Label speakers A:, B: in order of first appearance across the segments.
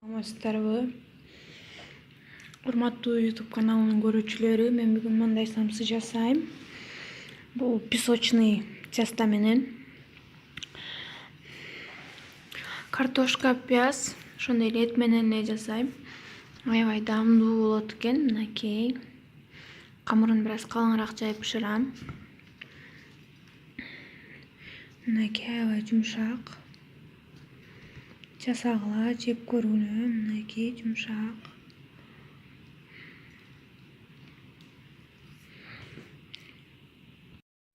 A: Саламатсыздарбы? Урматтуу YouTube каналынын көрүүчүлөрү, мен бүгүн мындай самсы жасайм. Бул песочный тесто менен картошка, пияз, ошондой эле эт менен эле жасайм. Аябай даамдуу болот экен. Мынакей. Камырын бир аз калыңыраак жайып бышырам. Мынакей аябай жумшак. Жасагыла, жеп көргүлө. Мынакей жумшак.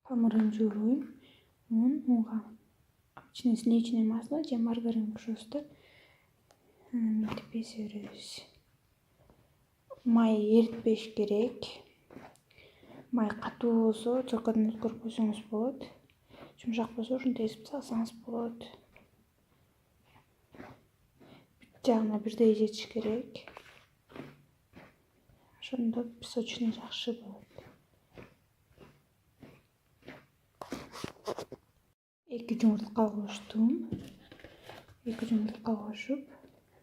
A: Камырын жууруйм. Унга обычный сливочное масло же маргарин кошосуздар. Мынтип эсе беребиз. Май эритпеш керек. Май катуу болсо чокодон өткөрүп койсоңуз болот. Жумшак болсо ушинтип эзип салсаңыз болот. Бүт жагына бирдей жетиш керек. Ошондо песочный жакшы болот. 2 жумуртка коштум. 2 жумуртка кошуп,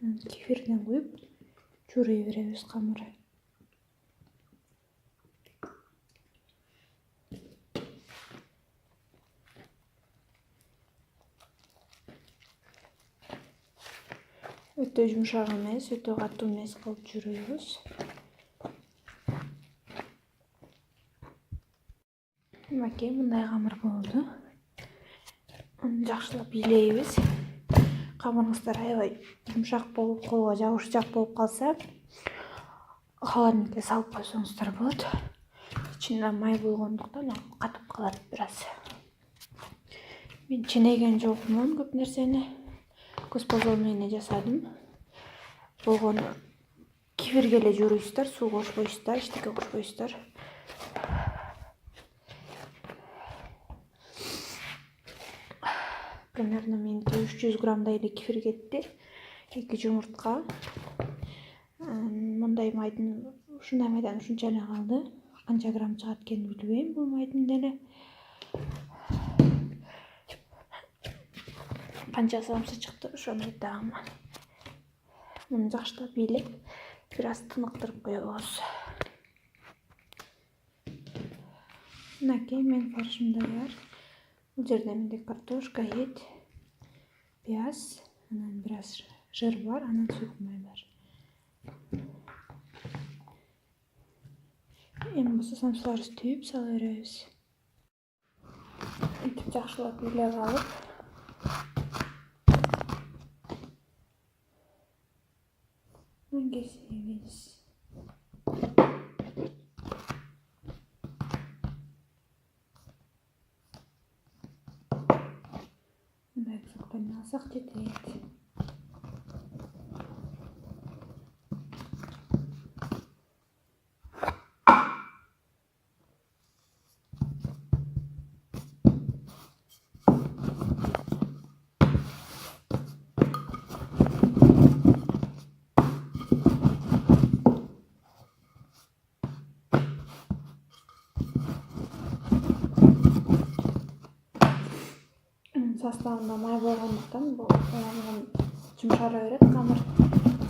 A: кефирден куюп, чуурай беребиз камыры. Өтө жумшак эмес, өтө катуу эмес кылып чууройбуз. Мынакей мындай камыр болду. Аны жакшылап бийлейбиз. Камырыңыздар аябай жумшак болуп, колго жабышчак болуп калса, холодильникке салып койсоңуздар болот. Ичинде май болгондуктан катып калат бир аз. Мен ченеген жокмун көп нерсени. Көз позор менен жасадым. Болгону кефирге эле жууруйсуздар, суу кошпойсуздар, эчтеке кошпойсуздар. Примерно меники 300 граммдай эле кефир кетти. 2 жумуртка. Мындай майдын ушундай майдан ушунча эле калды. Канча грамм чыгат экенин билбейм бул майдын деле. Канча самсы чыкты ошону айтам. Муну жакшылап бийлеп, бир аз тыныктырып коебуз. Мынакей менин фаршым даяр. Бул жерде менде картошка, эт, пияз, анан бир аз жыр бар, анан сүт май бар. Эми болсо самсыларыбызды түйүп сала беребиз. Мынтип жакшылап бийлеп алып, кесебиз. Мындай кусоктон алсак жетет. Составында май болгондуктан бул жумшара берет камыр.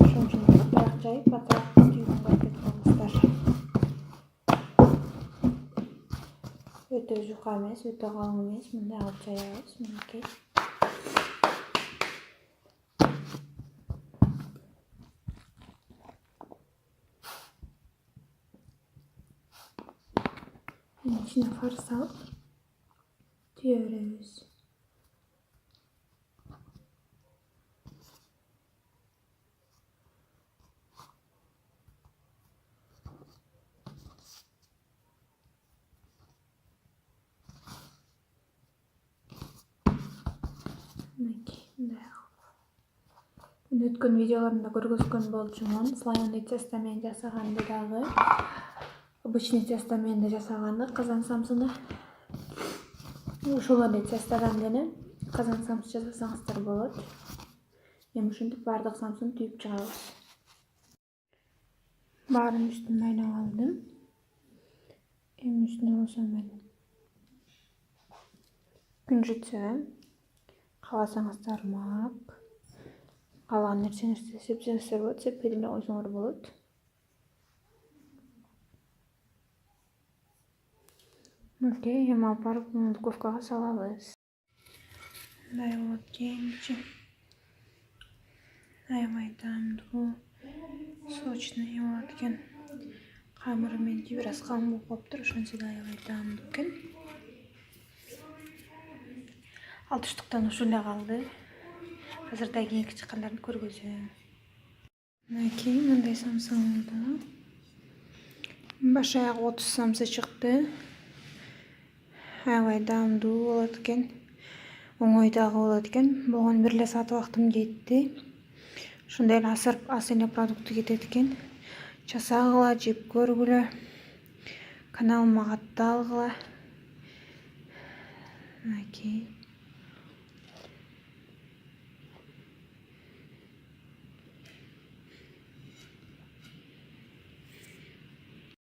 A: Ошон үчүн катыраак жайып, катыраак түйүүгө аракет кылыңыздар. Өтө жука эмес, өтө калың эмес, мындай алып жаябыз. Мынакей. İçine fars salıp tüye veririz. Өткөн видеоларымда көргөзгөн болчумун. Слоеный тесто менен жасаганды дагы, обычный тесто менен да жасаганды, казан самсыны. Ушул эле тестодон деле казан самсы жасасаңыздар болот. Эми ушинтип баардык самсыны түйүп чыгабыз. Баарын үстүн майлап алдым. Эми үстүнө болсо мен күнжүтсө, кааласаңыздар мак, Калган нерсеңизди сепсеңиздер болот, сеппей деле койсоңор болот. Окей, эми алып барып духовкага салабыз. Мындай болот жеңчи. Аябай даамдуу, сочный болот экен. Камыры меники бир аз калың болуп калыптыр, ошентсе да аябай даамдуу экен. 60-тыктан ушул эле калды. Азырда кийинки чыккандарын көргөзөм. Мынакей мындай самса болду. Баш аяк 30 самса чыкты. Аябай даамдуу болот экен. Оңой дагы болот экен. Болгон бир эле саат убактым жетти. Ошондой эле аз эле продукты кетет экен. Жасагыла, жеп көргүлө. Каналыма катталгыла. Мынакей.